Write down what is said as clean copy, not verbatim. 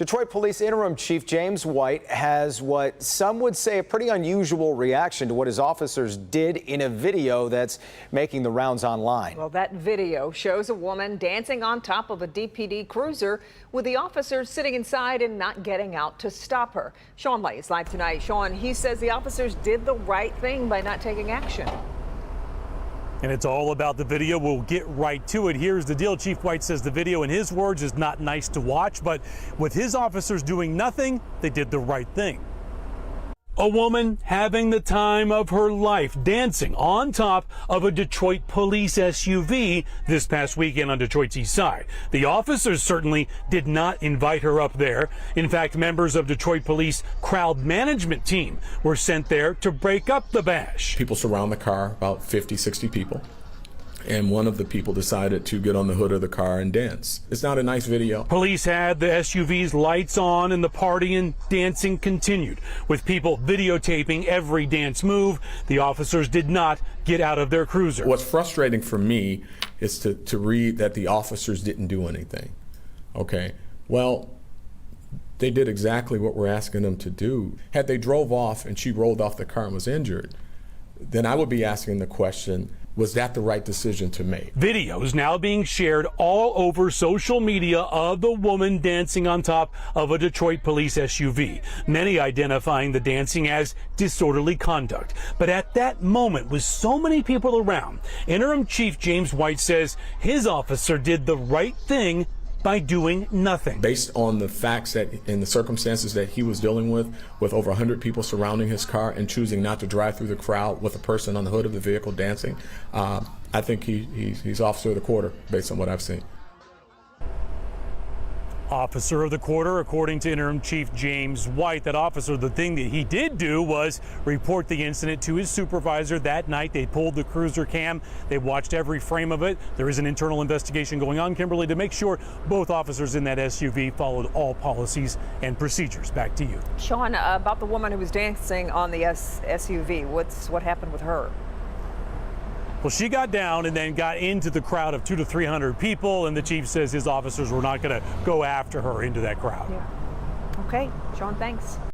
Detroit Police Interim Chief James White has what some would say a pretty unusual reaction to what his officers did in a video that's making the rounds online. Well, that video shows a woman dancing on top of a DPD cruiser with the officers sitting inside and not getting out to stop her. Sean Lay is live tonight. Sean, he says the officers did the right thing by not taking action. And it's all about the video. We'll get right to it. Here's the deal. Chief White says the video, in his words, is not nice to watch, but with his officers doing nothing, they did the right thing. A woman having the time of her life dancing on top of a Detroit police SUV this past weekend on Detroit's east side. The officers certainly did not invite her up there. In fact, members of Detroit Police crowd management team were sent there to break up the bash. People surround the car, about 50, 60 people. And one of the people decided to get on the hood of the car and dance. It's not a nice video. Police had the SUV's lights on and the party and dancing continued, with people videotaping every dance move. The officers did not get out of their cruiser. What's frustrating for me is to read that the officers didn't do anything. Okay, well, they did exactly what we're asking them to do. Had they drove off and she rolled off the car and was injured, then I would be asking the question, was that the right decision to make? Videos now being shared all over social media of the woman dancing on top of a Detroit police SUV. Many identifying the dancing as disorderly conduct. But at that moment, with so many people around, Interim Chief James White says his officer did the right thing by doing nothing. Based on the facts that in the circumstances that he was dealing with over 100 people surrounding his car and choosing not to drive through the crowd with a person on the hood of the vehicle dancing, I think he's officer of the quarter based on what I've seen. Officer of the quarter, according to Interim Chief James White. That officer, the thing that he did do was report the incident to his supervisor that night. They pulled the cruiser cam. They watched every frame of it. There is an internal investigation going on, Kimberly, to make sure both officers in that SUV followed all policies and procedures. Back to you. Sean, about the woman who was dancing on the SUV, what happened with her? Well, she got down and then got into the crowd of 200 to 300 people, and the chief says his officers were not going to go after her into that crowd. Yeah. Okay, Sean, thanks.